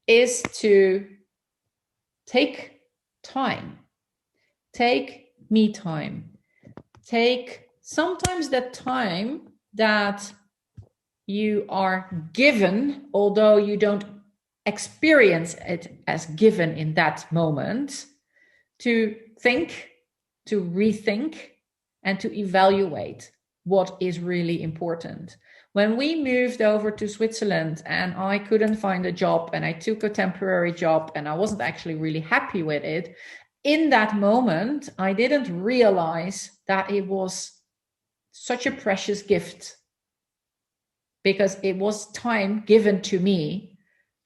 is to take time, take me time, take sometimes that time that you are given, although you don't experience it as given in that moment, to think, to rethink, and to evaluate what is really important. When we moved over to Switzerland and I couldn't find a job and I took a temporary job and I wasn't actually really happy with it, in that moment, I didn't realize that it was such a precious gift, because it was time given to me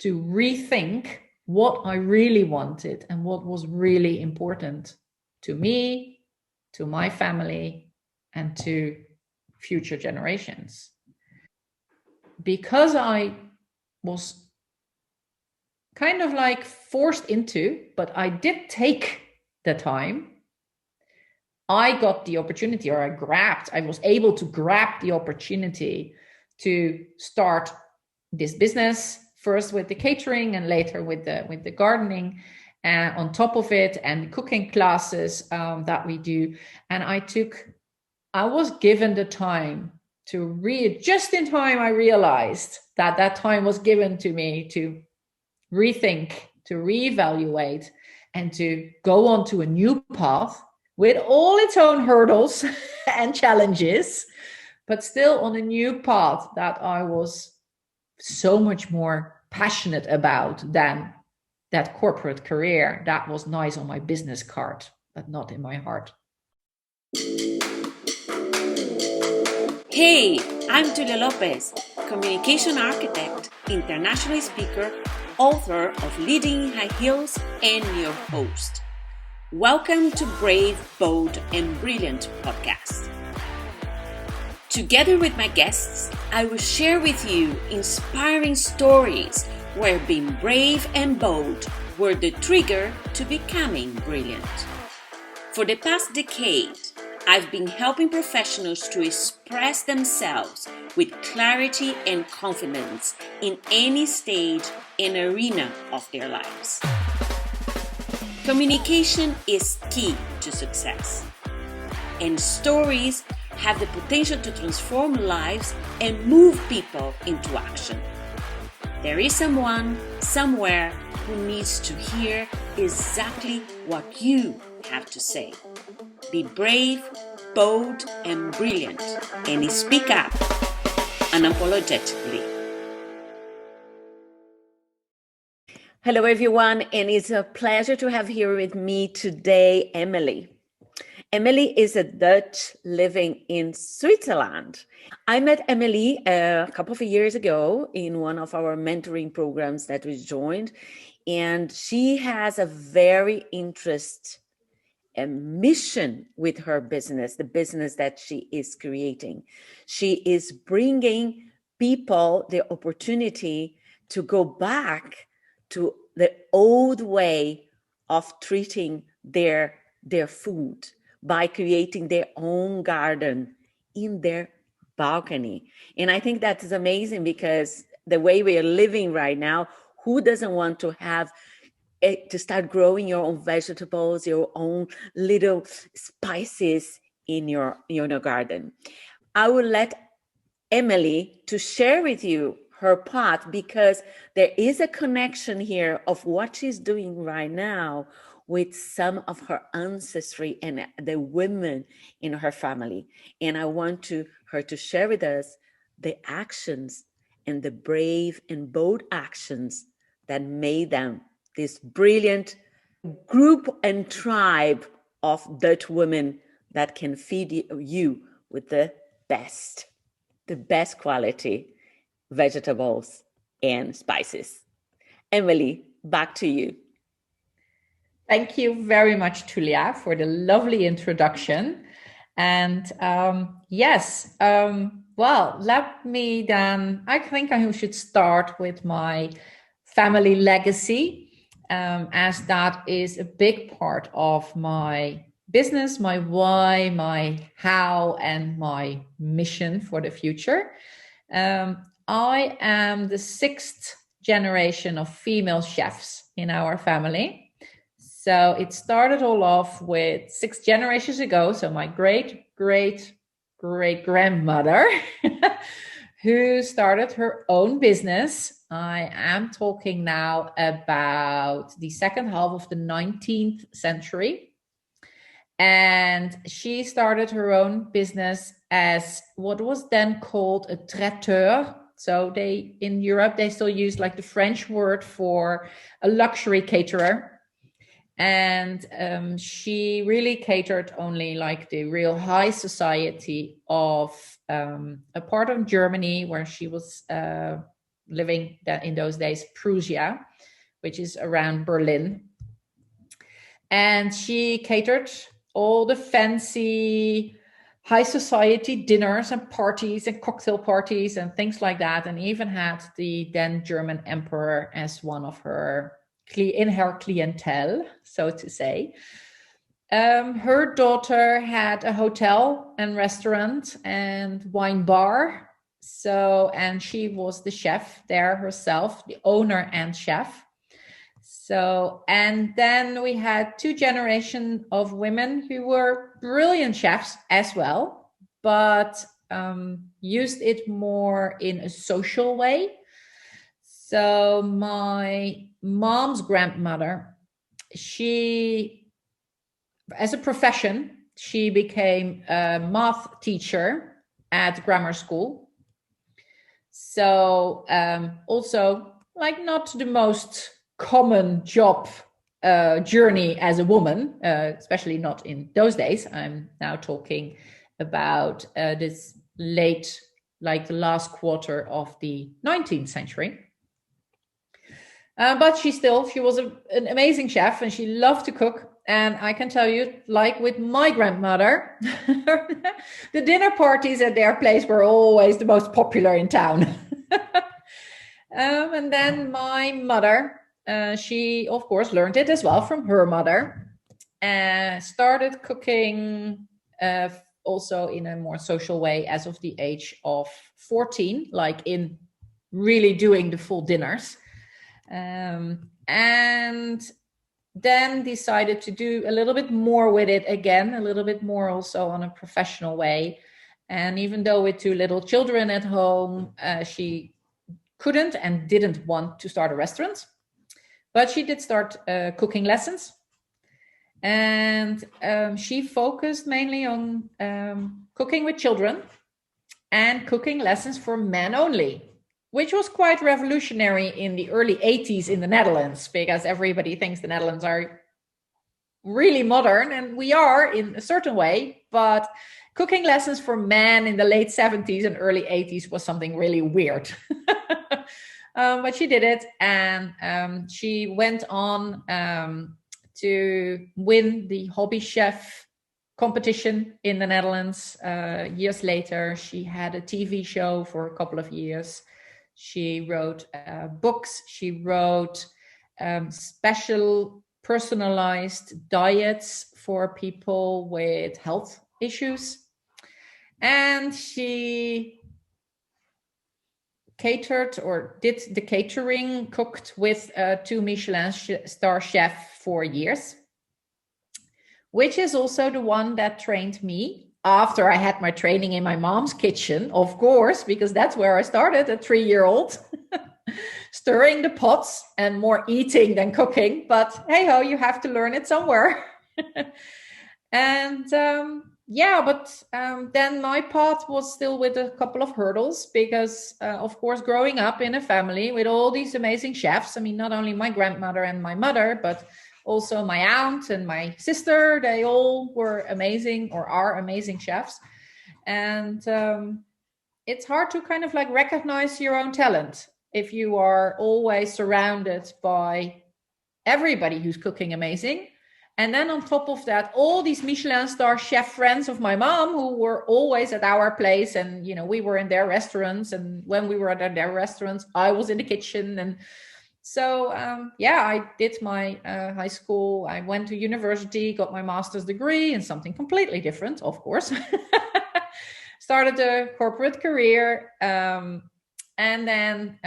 to rethink what I really wanted and what was really important to me, to my family, and to future generations. Because I was kind of like forced into, but I did take the time, I got the opportunity, or I was able to grab the opportunity to start this business, first with the catering and later with the gardening, on top of it, and cooking classes that we do. And I was given the time to just in time, I realized that time was given to me to rethink, to reevaluate, and to go on to a new path with all its own hurdles and challenges, but still on a new path that I was so much more passionate about than that corporate career that was nice on my business card, but not in my heart. Hey, I'm Julia Lopez, communication architect, international speaker, author of Leading High Heels, and your host. Welcome to Brave, Bold, and Brilliant podcast. Together with my guests, I will share with you inspiring stories where being brave and bold were the trigger to becoming brilliant. For the past decade, I've been helping professionals to express themselves with clarity and confidence in any stage and arena of their lives. Communication is key to success, and stories have the potential to transform lives and move people into action. There is someone, somewhere, who needs to hear exactly what you have to say. Be brave, bold, and brilliant, and speak up unapologetically. Hello, everyone, and it's a pleasure to have here with me today Émely. Émely is a Dutch living in Switzerland. I met Émely a couple of years ago in one of our mentoring programs that we joined, and she has a very interesting mission with her business, the business that she is creating. She is bringing people the opportunity to go back to the old way of treating their food by creating their own garden in their balcony. And I think that is amazing, because the way we are living right now, who doesn't want to have to start growing your own vegetables, your own little spices in your garden? I will let Émely to share with you her path, because there is a connection here of what she's doing right now with some of her ancestry and the women in her family. And I want her to share with us the actions and the brave and bold actions that made them this brilliant group and tribe of Dutch women that can feed you with the best quality vegetables and spices. Émely, back to you. Thank you very much, Julia, for the lovely introduction. And well, let me then, I think I should start with my family legacy, as that is a big part of my business, my why, my how, and my mission for the future. I am the 6th generation of female chefs in our family. So it started all off with 6 generations ago. So my great grandmother who started her own business. I am talking now about the second half of the 19th century. And she started her own business as what was then called a traiteur. So in Europe, they still use like the French word for a luxury caterer. And she really catered only like the real high society of a part of Germany where she was living in those days, Prussia, which is around Berlin. And she catered all the fancy high society dinners and parties and cocktail parties and things like that, and even had the then German emperor as one of her clientele, so to say. Her daughter had a hotel and restaurant and wine bar. And she was the chef there herself, the owner and chef. So, and then we had 2 generations of women who were brilliant chefs as well, but used it more in a social way. So my mom's grandmother, as a profession, she became a math teacher at grammar school. So also like not the most common job journey as a woman, especially not in those days. I'm now talking about this late, like the last quarter of the 19th century. But she was an amazing chef and she loved to cook. And I can tell you, like with my grandmother, the dinner parties at their place were always the most popular in town. And then my mother, she, of course, learned it as well from her mother. Started cooking also in a more social way as of the age of 14, like in really doing the full dinners. And then decided to do a little bit more with it again, a little bit more also on a professional way. And even though with 2 little children at home, she couldn't and didn't want to start a restaurant, but she did start cooking lessons. And she focused mainly on cooking with children and cooking lessons for men only, which was quite revolutionary in the early 80s in the Netherlands, because everybody thinks the Netherlands are really modern, and we are in a certain way, but cooking lessons for men in the late 70s and early 80s was something really weird. But she did it, and she went on to win the hobby chef competition in the Netherlands. Years later, she had a TV show for a couple of years. She wrote books. She wrote special personalized diets for people with health issues. And she catered or did the catering, cooked with 2 Michelin star chefs for years, which is also the one that trained me after I had my training in my mom's kitchen, of course, because that's where I started, a 3-year-old, stirring the pots and more eating than cooking. But hey ho, you have to learn it somewhere. And then my path was still with a couple of hurdles because, of course, growing up in a family with all these amazing chefs, I mean, not only my grandmother and my mother, but also my aunt and my sister, they all were amazing or are amazing chefs. And it's hard to kind of like recognize your own talent if you are always surrounded by everybody who's cooking amazing. And then on top of that, all these Michelin star chef friends of my mom who were always at our place, and, you know, we were in their restaurants, and when we were at their restaurants, I was in the kitchen. And so, I did my high school. I went to university, got my master's degree in something completely different, of course. Started a corporate career. And then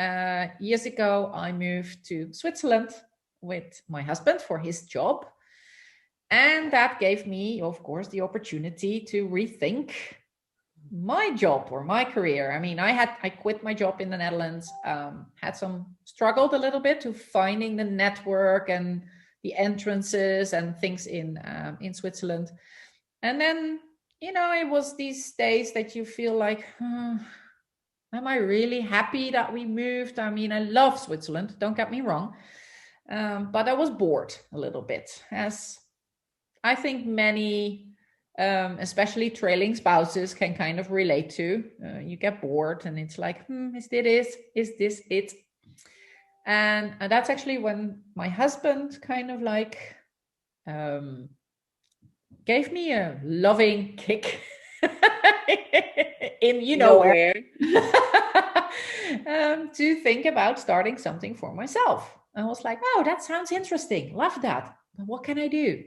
years ago, I moved to Switzerland with my husband for his job. And that gave me, of course, the opportunity to rethink my job or my career. I mean, I quit my job in the Netherlands, struggled a little bit to finding the network and the entrances and things in Switzerland. And then, it was these days that you feel like, am I really happy that we moved? I mean, I love Switzerland, don't get me wrong. But I was bored a little bit, as I think many, especially trailing spouses, can kind of relate to. You get bored and it's like, is this it? And that's actually when my husband kind of like gave me a loving kick in Nowhere. to think about starting something for myself. I was like, oh, that sounds interesting. Love that. But what can I do?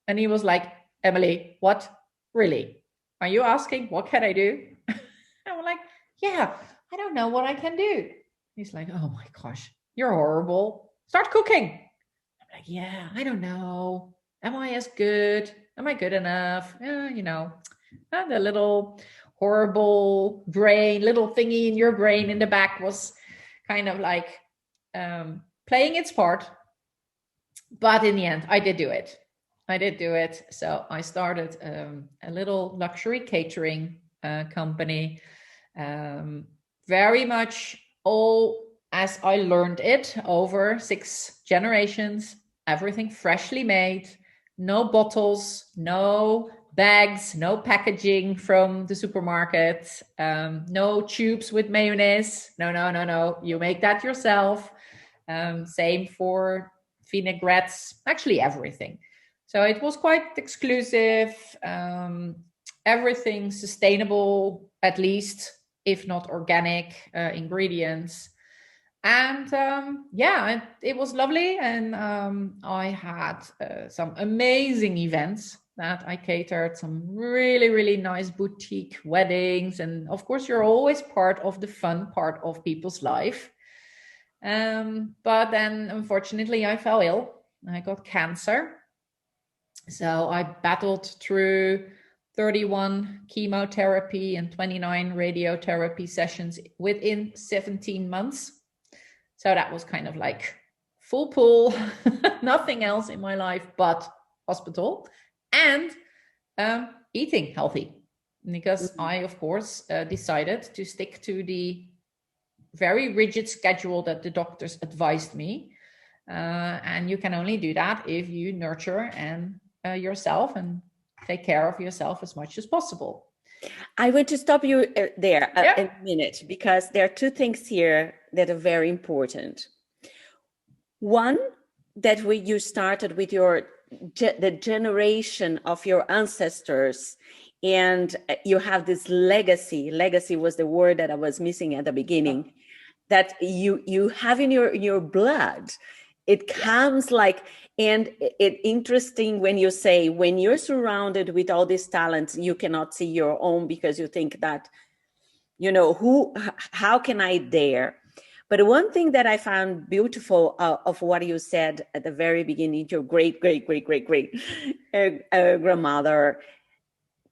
And he was like, Émely, what? Really? Are you asking what can I do? I'm like, yeah, I don't know what I can do. He's like, oh my gosh, you're horrible. Start cooking. I'm like, yeah, I don't know. Am I as good? Am I good enough? And the little horrible brain, little thingy in your brain in the back was kind of like playing its part. But in the end, I did do it. So I started a little luxury catering company, very much all as I learned it over 6 generations, everything freshly made, no bottles, no bags, no packaging from the supermarket, no tubes with mayonnaise. No. You make that yourself. Same for vinaigrettes, actually everything. So it was quite exclusive, everything sustainable, at least, if not organic ingredients. And it was lovely. And I had some amazing events that I catered, some really, really nice boutique weddings. And of course, you're always part of the fun part of people's life. But then, unfortunately, I fell ill. I got cancer. So I battled through 31 chemotherapy and 29 radiotherapy sessions within 17 months. So that was kind of like full pull, nothing else in my life but hospital and eating healthy. Because I, of course, decided to stick to the very rigid schedule that the doctors advised me. And you can only do that if you nurture and yourself and take care of yourself as much as possible. I want to stop you there a minute, because there are 2 things here that are very important. One, that you started with the generation of your ancestors, and you have this legacy. Legacy was the word that I was missing at the beginning. That you have in your blood. It comes like, and it's interesting when you say, when you're surrounded with all these talents, you cannot see your own because you think that, how can I dare? But one thing that I found beautiful of what you said at the very beginning, your great grandmother,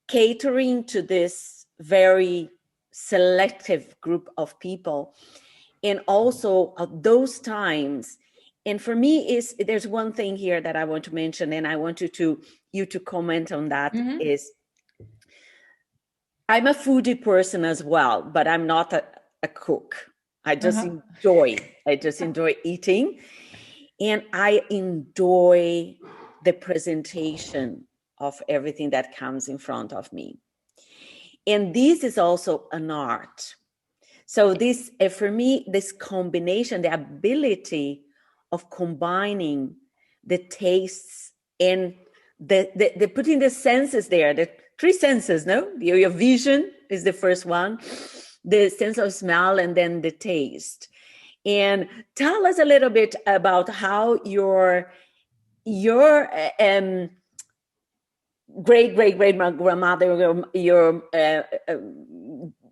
catering to this very selective group of people, and also those times. And for me, there's one thing here that I want to mention, and I want you to comment on that. Is I'm a foodie person as well, but I'm not a cook. I just enjoy eating, and I enjoy the presentation of everything that comes in front of me. And this is also an art. So this, for me, this combination, the ability of combining the tastes and the putting the senses there, the 3 senses, no? Your vision is the first one, the sense of smell, and then the taste. And tell us a little bit about how your great grandmother, your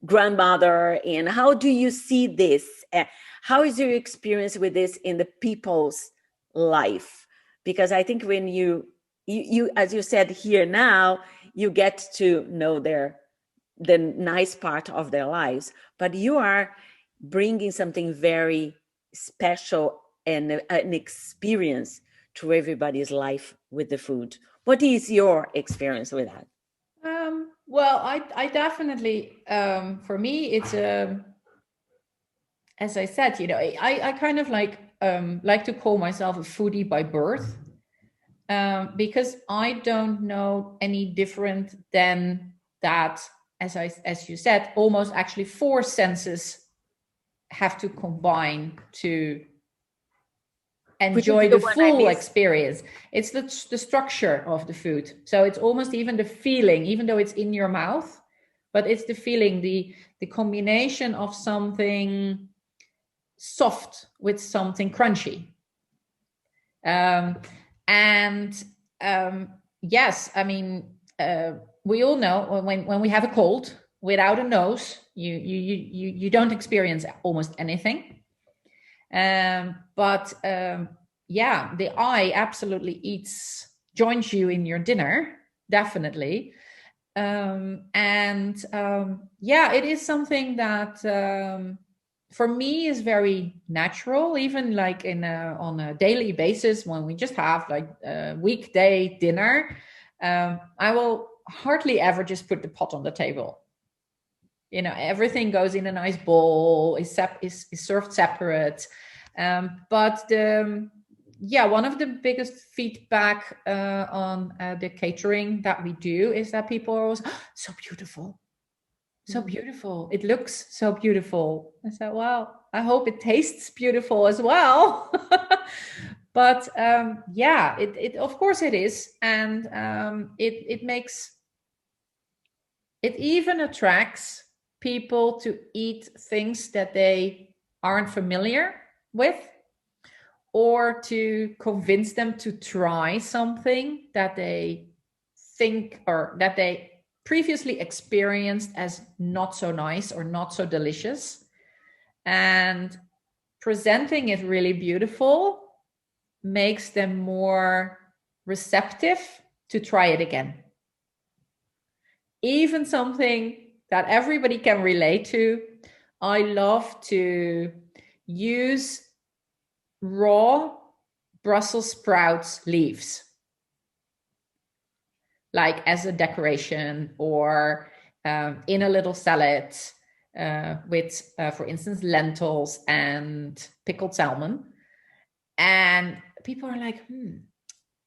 grandmother, and how do you see this? How is your experience with this in the people's life? Because I think when you as you said here now, you get to know the nice part of their lives, but you are bringing something very special and an experience to everybody's life with the food. What is your experience with that? Well, I definitely, for me, it's as I said, I kind of like to call myself a foodie by birth, because I don't know any different than that. As you said, almost actually 4 senses have to combine to enjoy the full experience. It's the structure of the food. So it's almost even the feeling, even though it's in your mouth, but it's the feeling, the combination of something soft with something crunchy. Yes, I mean, we all know when we have a cold, without a nose, you don't experience almost anything. But the eye absolutely joins you in your dinner, definitely. It is something that for me is very natural, even like on a daily basis, when we just have like a weekday dinner. I will hardly ever just put the pot on the table. Everything goes in a nice bowl, is served separate. But one of the biggest feedback on the catering that we do is that people are always, oh, so beautiful. So beautiful. It looks so beautiful. I said, well, I hope it tastes beautiful as well. But it of course it is. And it even attracts people to eat things that they aren't familiar with, or to convince them to try something that they think or that they previously experienced as not so nice or not so delicious, and presenting it really beautiful makes them more receptive to try it again. Even something that everybody can relate to. I love to use raw Brussels sprouts leaves, like as a decoration, or in a little salad with, for instance, lentils and pickled salmon. And people are like,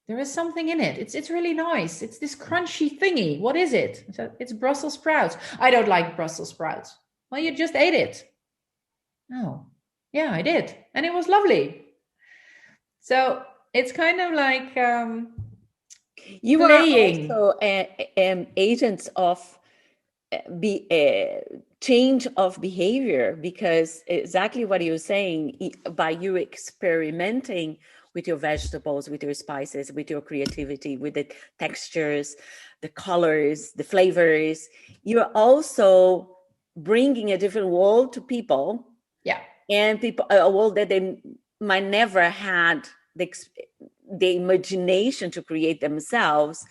there is something in it. It's really nice. It's this crunchy thingy. What is it? So it's Brussels sprouts. I don't like Brussels sprouts. Well, you just ate it. Oh, yeah, I did. And it was lovely. So it's kind of like you playing. are also agents of change of behavior, because exactly what you're saying, by you experimenting with your vegetables, with your spices, with your creativity, with the textures, the colors, the flavors, you're also bringing a different world to people. Yeah. And people, a world that they might never had the imagination to create themselves.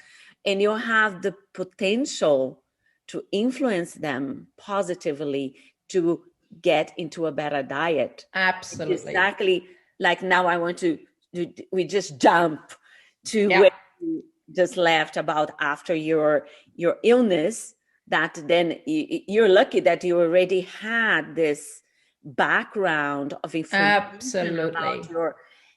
And you have the potential to influence them positively to get into a better diet. Absolutely. It's exactly like now I want to, we just jump to where you just left about after your illness, that then you're lucky that you already had this background of information. Absolutely. About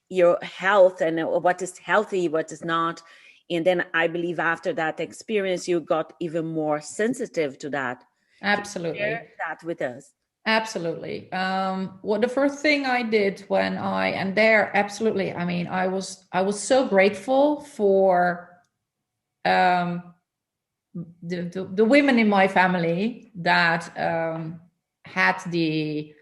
your health and what is healthy, what is not. And then I believe after that experience, you got even more sensitive to that. Absolutely. Can you share that with us? Absolutely. Well, the first thing I did absolutely, I mean, I was so grateful for the women in my family that had the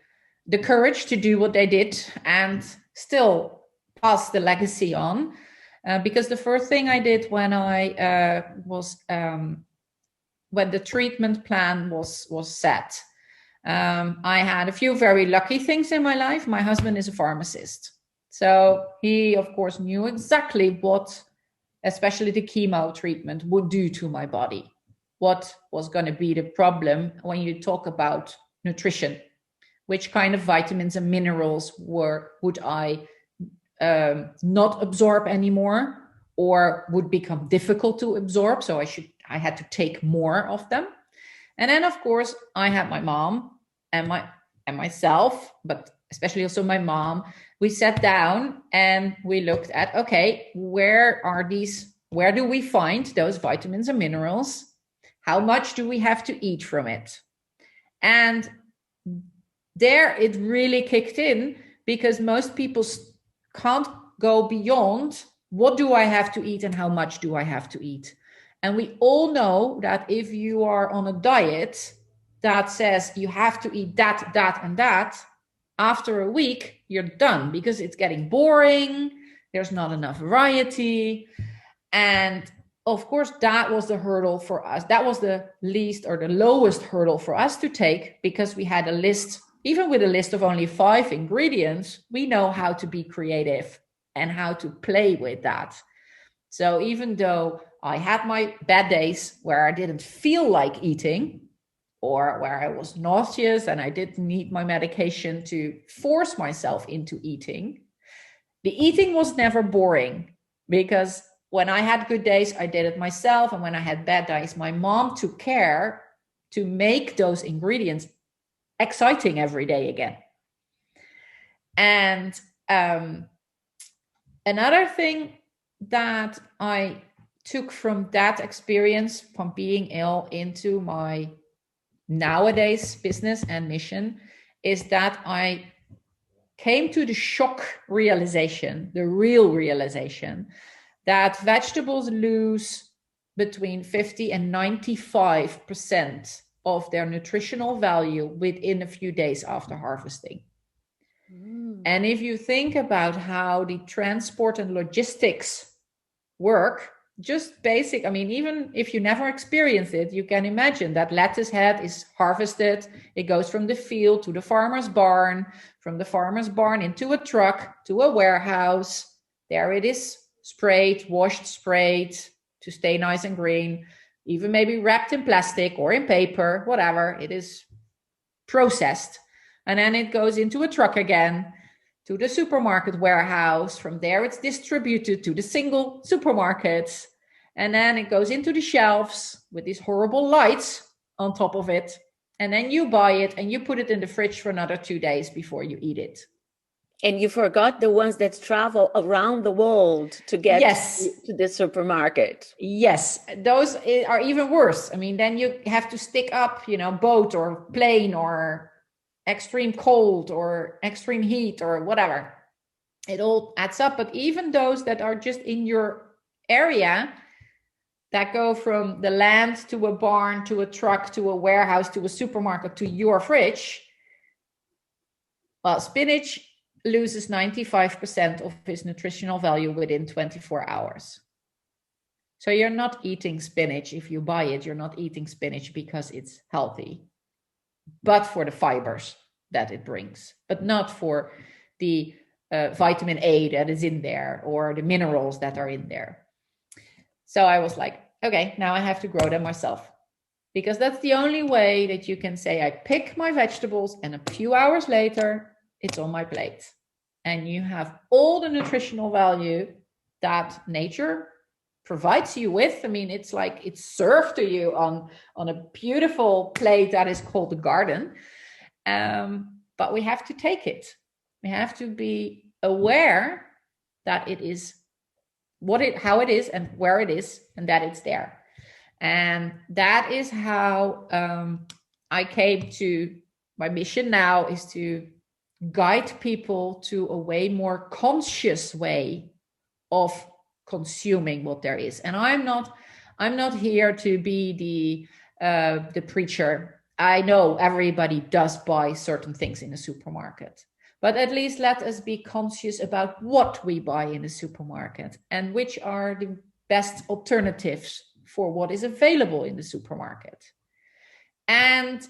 courage to do what they did and still pass the legacy on. Because the first thing I did when I when the treatment plan was set, I had a few very lucky things in my life. My husband is a pharmacist. So he, of course, knew exactly what, especially the chemo treatment, would do to my body. What was going to be the problem when you talk about nutrition? Which kind of vitamins and minerals would I not absorb anymore, or would become difficult to absorb? So I had to take more of them. And then, of course, I had my mom and myself, but especially also my mom. We sat down and we looked at, okay, where do we find those vitamins and minerals? How much do we have to eat from it? And there it really kicked in, because most people can't go beyond what do I have to eat and how much do I have to eat. And we all know that if you are on a diet that says you have to eat that, that, and that, after a week, you're done, because it's getting boring. There's not enough variety. And of course, that was the hurdle for us. That was the least or the lowest hurdle for us to take, because we had a list. Even with a list of only 5 ingredients, we know how to be creative and how to play with that. So even though I had my bad days where I didn't feel like eating, or where I was nauseous and I didn't need my medication to force myself into eating, the eating was never boring, because when I had good days, I did it myself. And when I had bad days, my mom took care to make those ingredients exciting every day again. And another thing that I took from that experience, from being ill, into my nowadays business and mission, is that I came to the shock realization, the real realization, that vegetables lose between 50 and 95% of their nutritional value within a few days after harvesting. And if you think about how the transport and logistics work, just basic, I mean, even if you never experienced it, you can imagine that lettuce head is harvested. It goes from the field to the farmer's barn, from the farmer's barn into a truck to a warehouse. There it is, sprayed, washed, sprayed to stay nice and green, even maybe wrapped in plastic or in paper, whatever. It is processed. And then it goes into a truck again to the supermarket warehouse. From there, it's distributed to the single supermarkets. And then it goes into the shelves with these horrible lights on top of it. And then you buy it and you put it in the fridge for another 2 days before you eat it. And you forgot the ones that travel around the world to get to the supermarket. Yes, those are even worse. I mean, then you have to stick up, boat or plane or extreme cold or extreme heat or whatever. It all adds up. But even those that are just in your area, that go from the land to a barn, to a truck, to a warehouse, to a supermarket, to your fridge, well, spinach loses 95% of its nutritional value within 24 hours. So you're not eating spinach. If you buy it, you're not eating spinach because it's healthy, but for the fibers that it brings, but not for the vitamin A that is in there or the minerals that are in there. So I was like, okay, now I have to grow them myself, because that's the only way that you can say I pick my vegetables and a few hours later, it's on my plate. And you have all the nutritional value that nature provides you with. I mean, it's like it's served to you on a beautiful plate that is called the garden. But we have to take it. We have to be aware that it is how it is and where it is, and that it's there. And that is how I came to my mission now, is to guide people to a way more conscious way of consuming what there is. And I'm not here to be the preacher. I know everybody does buy certain things in a supermarket, but at least let us be conscious about what we buy in a supermarket and which are the best alternatives for what is available in the supermarket. And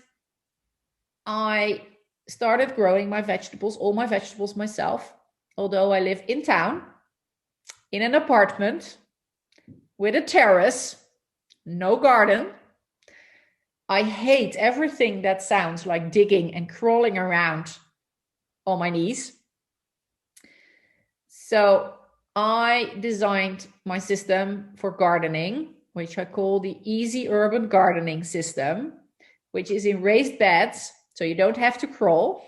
I started growing my vegetables, all my vegetables myself, although I live in town, in an apartment, with a terrace, no garden. I hate everything that sounds like digging and crawling around on my knees. So I designed my system for gardening, which I call the Easy Urban Gardening System, which is in raised beds. So you don't have to crawl.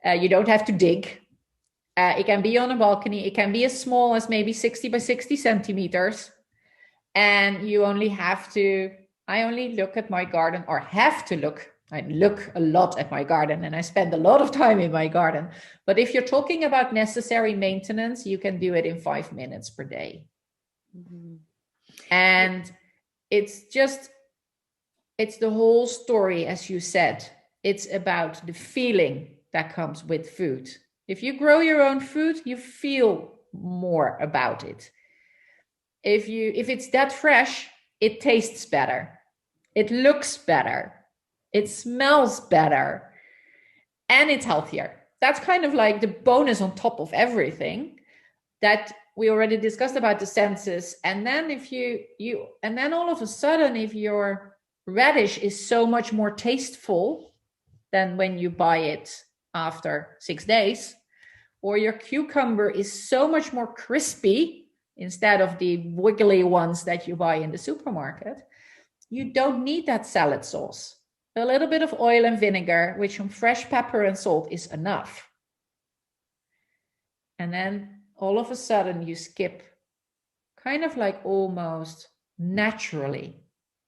You don't have to dig. It can be on a balcony. It can be as small as maybe 60 by 60 centimeters. And you only have to, I only look at my garden, or have to look. I look a lot at my garden and I spend a lot of time in my garden. But if you're talking about necessary maintenance, you can do it in 5 minutes per day. Mm-hmm. And it's the whole story, as you said. It's about the feeling that comes with food. If you grow your own food, you feel more about it. If it's that fresh, it tastes better. It looks better. It smells better. And it's healthier. That's kind of like the bonus on top of everything that we already discussed about the senses. And then and then all of a sudden, if your radish is so much more tasteful than when you buy it after 6 days, or your cucumber is so much more crispy instead of the wiggly ones that you buy in the supermarket, you don't need that salad sauce. A little bit of oil and vinegar with some fresh pepper and salt is enough. And then all of a sudden you skip, kind of like almost naturally,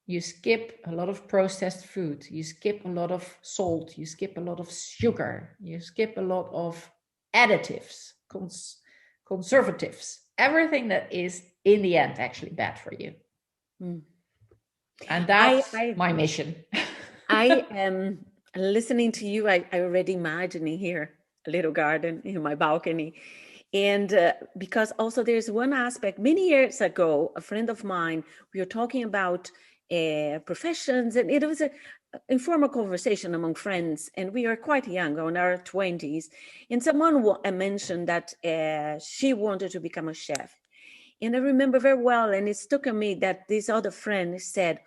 you skip a lot of processed food, you skip a lot of salt, you skip a lot of sugar, you skip a lot of additives, conservatives, everything that is in the end actually bad for you. And that's my mission. I am listening to you. I already imagining here a little garden in my balcony. And because also there's one aspect, many years ago, a friend of mine, we were talking about professions, and it was an informal conversation among friends, and we are quite young, in our 20s. And someone mentioned that she wanted to become a chef. And I remember very well, and it stuck on me that this other friend said,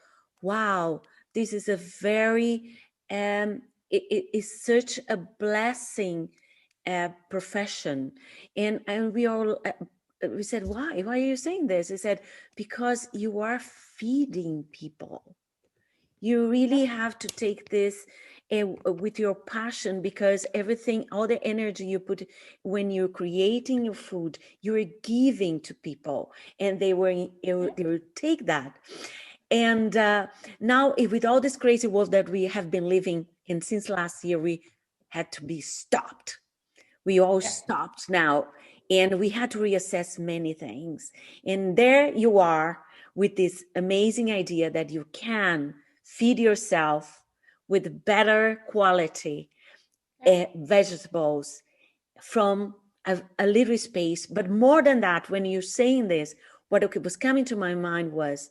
wow, this is a very, it is such a blessing profession. And we all, we said, why are you saying this? He said, because you are feeding people. You really have to take this with your passion, because everything, all the energy you put when you're creating your food, you're giving to people, and they will take that. And now with all this crazy world that we have been living in since last year, we had to be stopped. We all stopped now, and we had to reassess many things. And there you are with this amazing idea that you can feed yourself with better quality vegetables from a little space. But more than that, when you're saying this, what was coming to my mind was,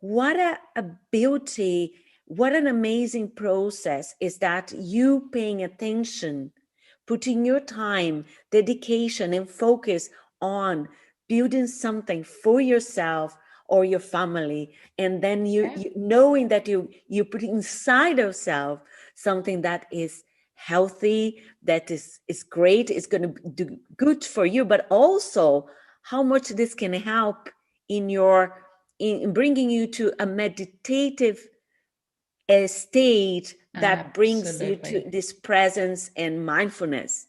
what a beauty, what an amazing process is that you paying attention, putting your time, dedication, and focus on building something for yourself or your family, and then you knowing that you put inside yourself something that is healthy, that is great, is going to do good for you, but also how much this can help in bringing you to a meditative state that brings you to this presence and mindfulness.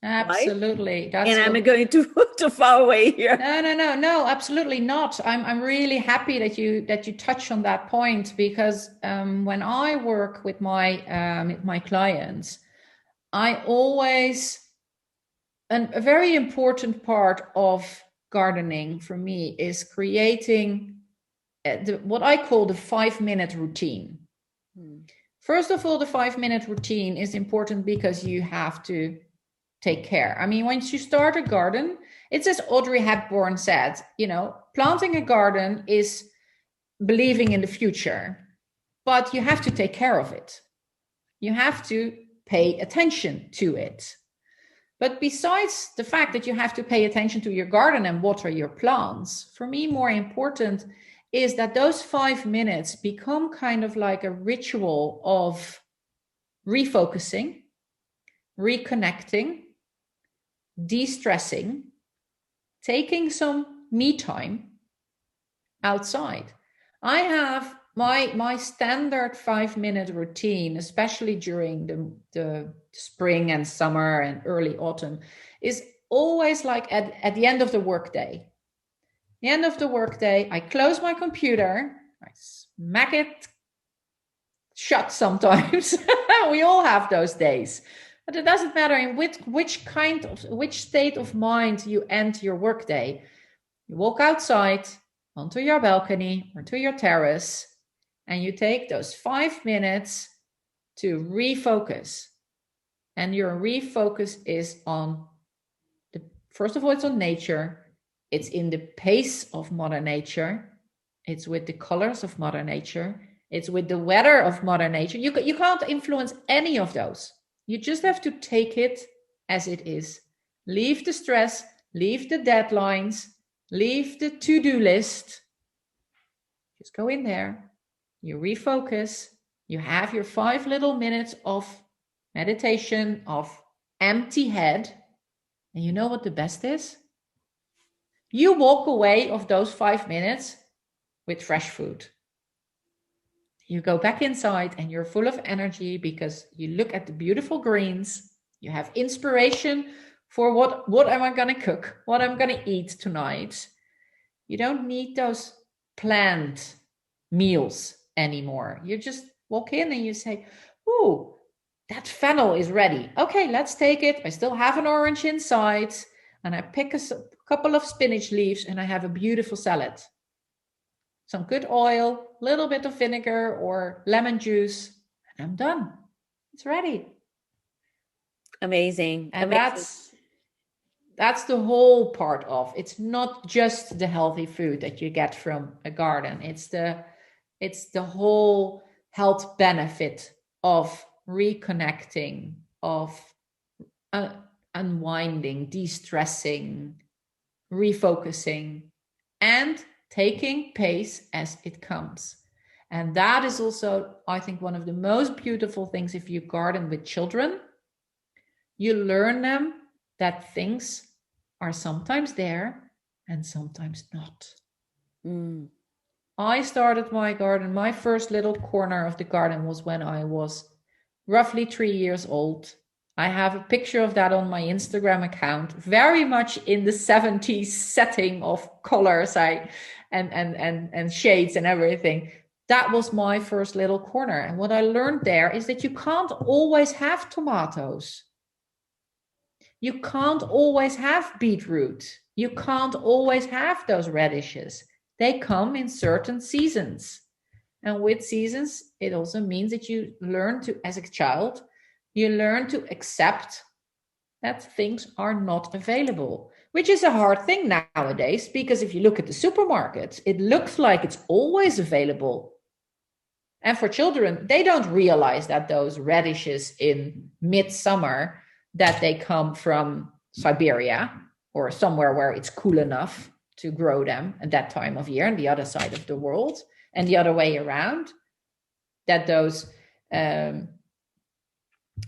Absolutely. Right? And I'm going too far away here. No, absolutely not. I'm really happy that you touch on that point, because when I work with my clients, I always, a very important part of gardening for me is creating what I call the 5-minute routine. First of all, the 5-minute routine is important because you have to take care. I mean, once you start a garden, it's as Audrey Hepburn said, planting a garden is believing in the future, but you have to take care of it. You have to pay attention to it. But besides the fact that you have to pay attention to your garden and water your plants, for me, more important is that those 5 minutes become kind of like a ritual of refocusing, reconnecting, de-stressing, taking some me time outside. I have my standard 5-minute routine, especially during the spring and summer and early autumn, is always like at the end of the workday. The end of the workday, I close my computer, I smack it shut sometimes. We all have those days. But it doesn't matter in which state of mind you end your workday. You walk outside onto your balcony or to your terrace, and you take those 5 minutes to refocus. And your refocus is on, first of all, it's on nature. It's in the pace of Mother Nature. It's with the colors of Mother Nature. It's with the weather of Mother Nature. You can't influence any of those. You just have to take it as it is. Leave the stress, leave the deadlines, leave the to-do list. Just go in there. You refocus. You have your 5 little minutes of meditation, of empty head. And you know what the best is? You walk away of those 5 minutes with fresh food. You go back inside and you're full of energy because you look at the beautiful greens. You have inspiration for what am I going to cook? What I'm going to eat tonight? You don't need those planned meals anymore. You just walk in and you say, "Ooh, that fennel is ready. Okay, let's take it. I still have an orange inside." And I pick a couple of spinach leaves and I have a beautiful salad. Some good oil, a little bit of vinegar or lemon juice, and I'm done. It's ready. Amazing. And amazing. that's the whole part of. It's not just the healthy food that you get from a garden. It's the whole health benefit of reconnecting, of unwinding, de-stressing, refocusing, and taking pace as it comes. And that is also, I think, one of the most beautiful things if you garden with children. You learn them that things are sometimes there and sometimes not. I started my garden, my first little corner of the garden was when I was roughly 3 years old. I have a picture of that on my Instagram account, very much in the 70s setting of colors and shades and everything. That was my first little corner. And what I learned there is that you can't always have tomatoes. You can't always have beetroot. You can't always have those radishes. They come in certain seasons. And with seasons, it also means that you learn to, as a child, you learn to accept that things are not available, which is a hard thing nowadays, because if you look at the supermarkets, it looks like it's always available. And for children, they don't realize that those radishes in midsummer, that they come from Siberia or somewhere where it's cool enough to grow them at that time of year on the other side of the world, and the other way around, that those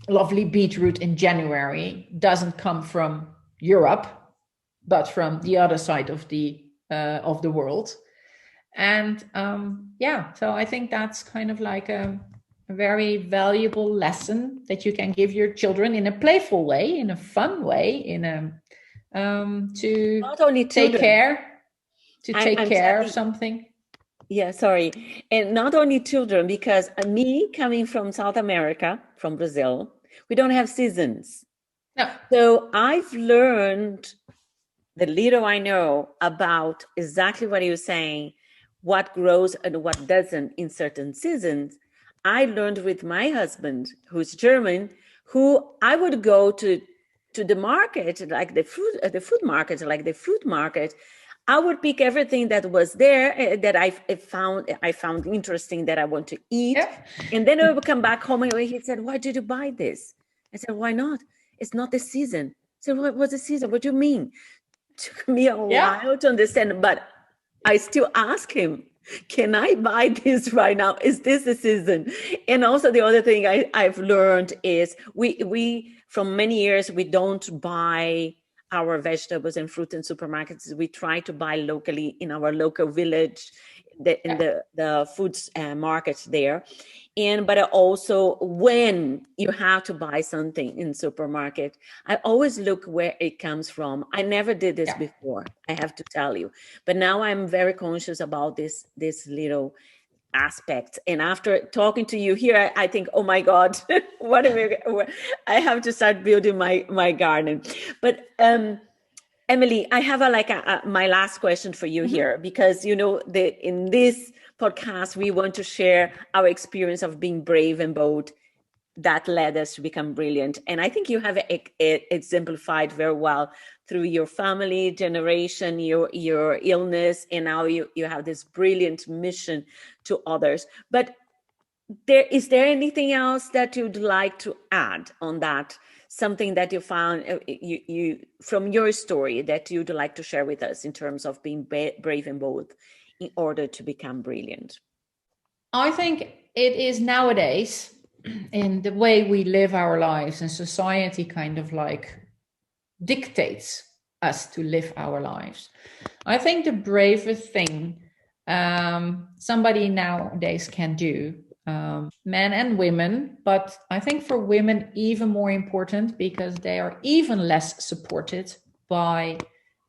lovely beetroot in January doesn't come from Europe, but from the other side of the world. And so I think that's kind of like a very valuable lesson that you can give your children in a playful way, in a fun way, in a to Not only take children. care of something. Yeah, sorry. And not only children, because me coming from South America, from Brazil, we don't have seasons. No. So I've learned the little I know about exactly what you're saying, what grows and what doesn't in certain seasons. I learned with my husband, who's German, who I would go to the market, like the food market, like the fruit market. I would pick everything that was there that I found interesting that I want to eat. Yeah. And then I would come back home and he said, why did you buy this? I said, why not? It's not the season. I said, what was the season? What do you mean? It took me a while to understand, but I still ask him, can I buy this right now? Is this the season? And also the other thing I've learned is we from many years, we don't buy our vegetables and fruit in supermarkets. We try to buy locally in our local village, in the foods markets there. But also when you have to buy something in supermarket, I always look where it comes from. I never did this before, I have to tell you, but now I'm very conscious about this little aspect. And after talking to you here, I think, oh my God, I have to start building my garden. But Émely, I have my last question for you here, because in this podcast we want to share our experience of being brave and bold that led us to become brilliant. And I think you have exemplified very well through your family generation, your illness, and now you have this brilliant mission to others. But is there anything else that you'd like to add on that? Something that you found you from your story that you'd like to share with us in terms of being brave and bold in order to become brilliant? I think it is nowadays, in the way we live our lives, and society kind of like dictates us to live our lives. I think the bravest thing somebody nowadays can do, men and women, but I think for women even more important, because they are even less supported by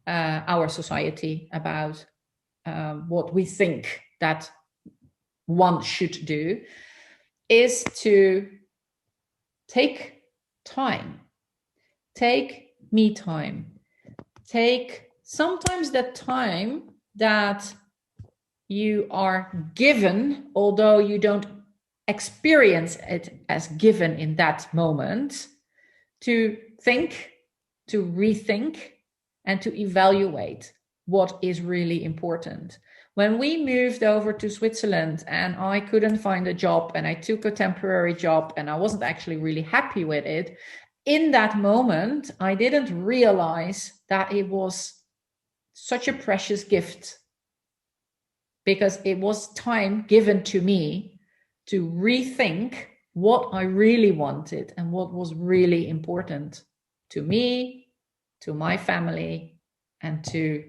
our society about what we think that one should do, is to take time, take me time, take sometimes that time that you are given, although you don't experience it as given in that moment, to think, to rethink, and to evaluate what is really important. When we moved over to Switzerland and I couldn't find a job, and I took a temporary job and I wasn't actually really happy with it, in that moment, I didn't realize that it was such a precious gift, because it was time given to me to rethink what I really wanted and what was really important to me, to my family, and to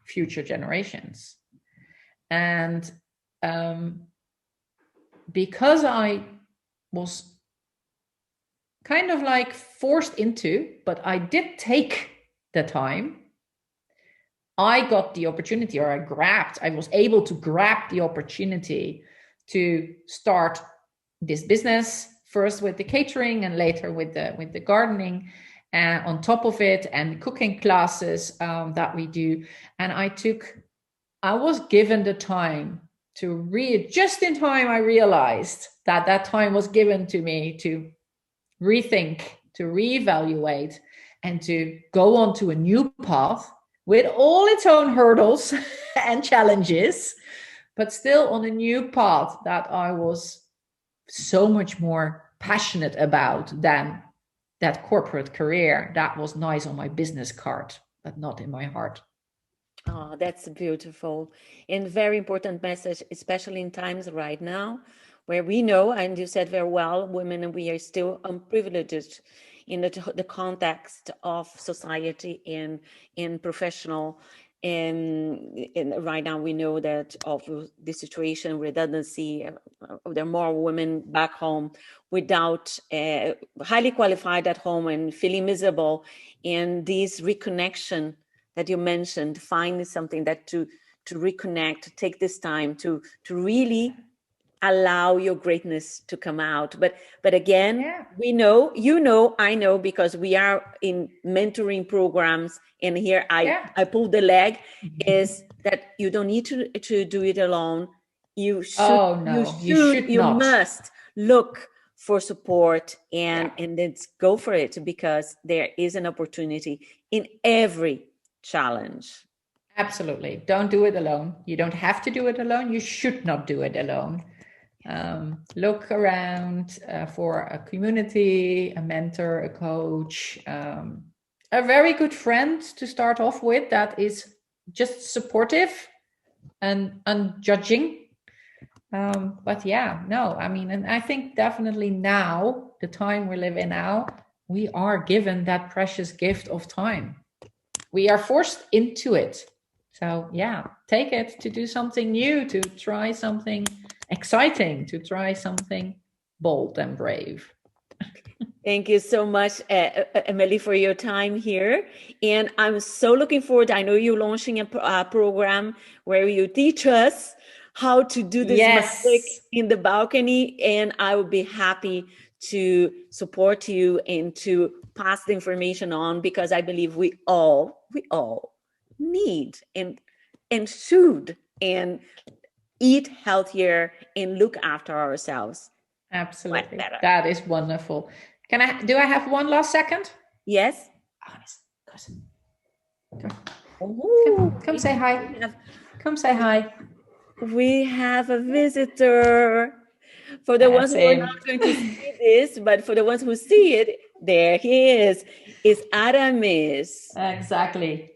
future generations. And because I was kind of like forced into, but I did take the time, I got the opportunity, or I was able to grab the opportunity to start this business, first with the catering and later with the gardening on top of it, and cooking classes that we do. And I was given the time to just in time I realized that time was given to me to rethink, to reevaluate, and to go on to a new path with all its own hurdles and challenges, but still on a new path that I was so much more passionate about than that corporate career that was nice on my business card, but not in my heart. Oh, that's beautiful and very important message, especially in times right now where we know, and you said very well, women, and we are still unprivileged in the context of society and in professional. And right now we know that of the situation, redundancy, there are more women back home without highly qualified at home and feeling miserable. And this reconnection that you mentioned, finding something that to reconnect, take this time to really allow your greatness to come out. But again, we know, I know, because we are in mentoring programs, and here I pull the leg, is that you don't need to do it alone. You should, you must look for support and then go for it, because there is an opportunity in every challenge. Absolutely. Don't do it alone. You don't have to do it alone. You should not do it alone. Look around for a community, a mentor, a coach, a very good friend to start off with that is just supportive and unjudging. But yeah, no, I mean, and I think definitely now, the time we live in now, we are given that precious gift of time. We are forced into it. So yeah, take it to do something new, to try something exciting, to try something bold and brave. Thank you so much, Émely, for your time here. And I'm so looking forward. I know you're launching a program where you teach us how to do this magic in the balcony. And I would be happy to support you and to pass the information on, because I believe we all need and should and eat healthier and look after ourselves. Absolutely. That is wonderful. Do I have one last second? Yes. Come say hi. Come say hi. We have a visitor. For the ones who are not going to see this, but for the ones who see it, there he is. It's Aramis. Exactly.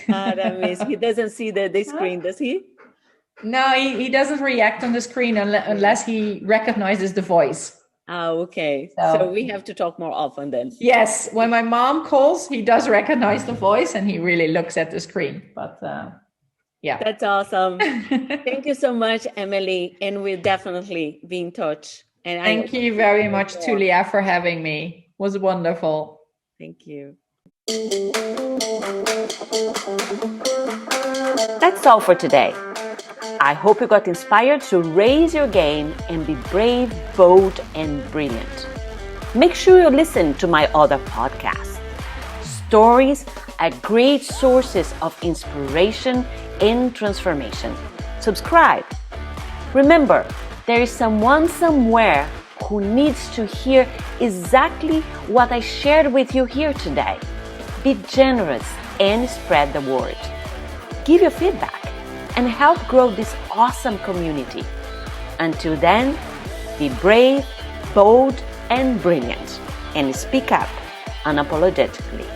Aramis. He doesn't see the screen, does he? No, he doesn't react on the screen unless he recognizes the voice. Oh, okay. So we have to talk more often then. Yes. When my mom calls, he does recognize the voice and he really looks at the screen. But yeah. That's awesome. Thank you so much, Émely. And we'll definitely be in touch. And thank you very much, Tulia, for having me. It was wonderful. Thank you. That's all for today. I hope you got inspired to raise your game and be brave, bold, and brilliant. Make sure you listen to my other podcasts. Stories are great sources of inspiration and transformation. Subscribe. Remember, there is someone somewhere who needs to hear exactly what I shared with you here today. Be generous and spread the word. Give your feedback and help grow this awesome community. Until then, be brave, bold, and brilliant, and speak up unapologetically.